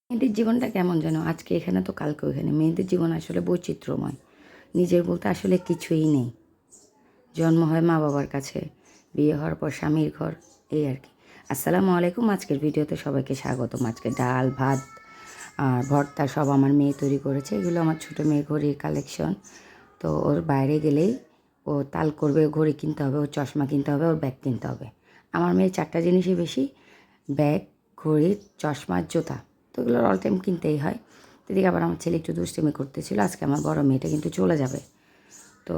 মেয়েদের জীবনটা কেমন যেন আজকে এখানে তো কালকে ওখানে। মেয়েদের জীবন আসলে বৈচিত্র্যময়। নিজের বলতে আসলে কিছুই নেই। জন্ম হয় মা বাবার কাছে, বিয়ে হওয়ার পর স্বামীর ঘর, এই আর কি। আসসালামু আলাইকুম। আজকের ভিডিওতে সবাইকে স্বাগতম। আজকে ডাল ভাত আর ভর্তা সব আমার মেয়ে তৈরি করেছে। এগুলো আমার ছোটো মেয়ের ঘড়ির কালেকশন। তো ওর বাইরে গেলেই ও তাল করবে, ঘড়ি কিনতে হবে, ওর চশমা কিনতে হবে, ওর ব্যাগ কিনতে হবে। আমার মেয়ে চারটা জিনিসই বেশি: ব্যাগ, ঘড়ি, চশমা, জুতা। তো এগুলোর অল টাইম কিনতেই হয়। তো এদিকে আবার আমার ছেলে একটু দুষ্টিমি করতেছিল। আজকে আমার বড় মেয়েটা কিন্তু চলে যাবে, তো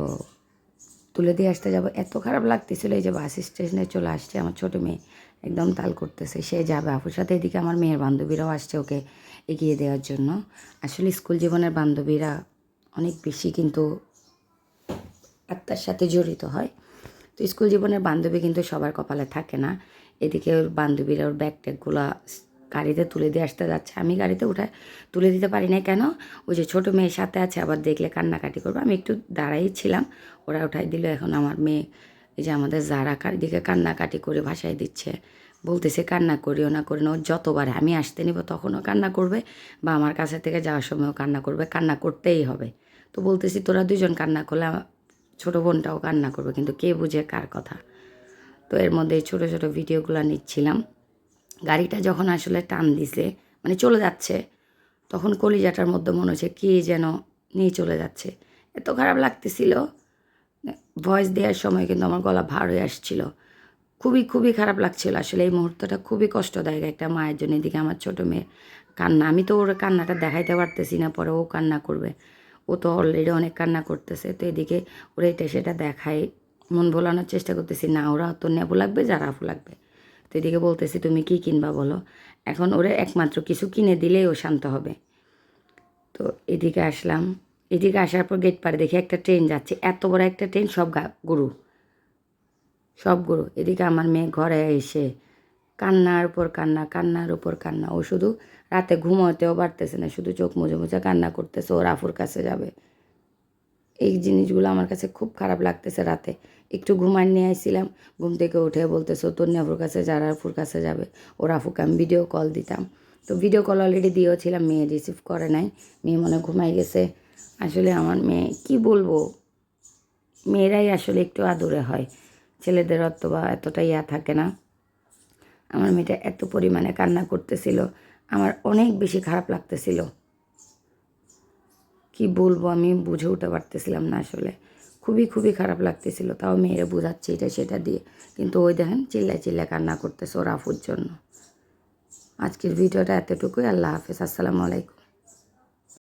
তুলে দিয়ে আসতে যাবো। এত খারাপ লাগতেছিল, এই যে বাস স্টেশনে চলে আসছে, আমার ছোটো মেয়ে একদম তাল করতেছে, সে যাবে আপুর সাথে। এদিকে আমার মেয়ের বান্ধবীরাও আসছে ওকে এগিয়ে দেওয়ার জন্য। আসলে স্কুল জীবনের বান্ধবীরা অনেক বেশি কিন্তু আত্মার সাথে জড়িত হয়। তো স্কুল জীবনের বান্ধবী কিন্তু সবার কপালে থাকে না। এদিকে ওর বান্ধবীরা ওর ব্যাগ ট্যাগগুলো গাড়িতে তুলে দিয়ে আসতে যাচ্ছে। আমি গাড়িতে উঠায় তুলে দিতে পারি না, কেন? ওই যে ছোটো মেয়ের সাথে আছে, আবার দেখলে কান্নাকাটি করবে। আমি একটু দাঁড়াই ছিলাম, ওরা উঠাই দিল। এখন আমার মেয়ে এই যে আমাদের যারা দিকে কান্নাকাটি করে ভাসায় দিচ্ছে, বলতেছে কান্না করিও না, করি না। ও যতবার আমি আসতে নিব তখনও কান্না করবে, বা আমার কাছে থেকে যাওয়ার সময়ও কান্না করবে। কান্না করতেই হবে। তো বলতেছি তোরা দুজন কান্না করলে ছোটো বোনটাও কান্না করবে, কিন্তু কে বুঝে কার কথা। তো এর মধ্যে ছোটো ছোটো ভিডিওগুলো নিচ্ছিলাম। গাড়িটা যখন আসলে টান দিছে, মানে চলে যাচ্ছে, তখন কলিজাটার মধ্যে মনে হচ্ছে কে যেন নিয়ে চলে যাচ্ছে। এত খারাপ লাগতেছিল। ভয়েস দেওয়ার সময় কিন্তু আমার গলা ভার হয়ে আসছিল। খুবই খুবই খারাপ লাগছিল আসলে। এই মুহূর্তটা খুবই কষ্টদায়ক একটা মায়ের জন্য। এদিকে আমার ছোটো মেয়ে কান্না, আমি তো ওর কান্নাটা দেখাইতে পারতেছি না, পরে ও কান্না করবে। ও তো অলরেডি অনেক কান্না করতেছে। তো এদিকে ওরা এটা সেটা দেখাই, মন ভোলানোর চেষ্টা করতেছি। না, ওরা তো নেবু লাগবে, যারা আফু লাগবে। তো এদিকে বলতেছি তুমি কি কিনবা বলো। এখন ওরে একমাত্র কিছু কিনে দিলেই ও শান্ত হবে। তো এদিকে আসলাম। এদিকে আসার পর গেট পাড়ে দেখি একটা ট্রেন যাচ্ছে, এত বড় একটা ট্রেন, সব গরু, সব গরু। এদিকে আমার মেয়ে ঘরে এসে কান্নার উপর কান্না, কান্নার উপর কান্না। ও শুধু রাতে ঘুমোতেও পারতেছে না, শুধু চোখ মুজে মুজে কান্না করতেছে, ওর আফুর কাছে যাবে। এই জিনিসগুলো আমার কাছে খুব খারাপ লাগতেছে। রাতে একটু ঘুমায় নিয়ে আইছিলাম, ঘুম থেকে উঠে বলতেছে তোর নেবুর কাছে যার আফুর কাছে যাবে। ওর আফুকে আমি ভিডিও কল দিতাম, তো ভিডিও কল অলরেডি দিয়েছিলাম, মেয়ে রিসিভ করে নাই। মেয়ে মনে ঘুমাই গেছে। আসলে আমার মেয়ে কি বলবো, মেয়েরাই আসলে একটু আদুরে হয়, ছেলেদের অত বা এতটা ইয়া থাকে না। আমার মেয়েটা এত পরিমাণে কান্না করতেছিল, আমার অনেক বেশি খারাপ লাগতেছিল। কি বলবো, আমি বুঝে উঠতে পারতেছিলাম না আসলে। খুবই খুবই খারাপ লাগতেছিল। তাও মেয়েরা বোঝাচ্ছে এটা সেটা দিয়ে, কিন্তু ওই দেখেন চিল্লায় চিল্লায় কান্না করতেছে ওর আফুর জন্য। আজকের ভিডিওটা এতটুকুই। আল্লাহ হাফেজ, আসসালামু আলাইকুম।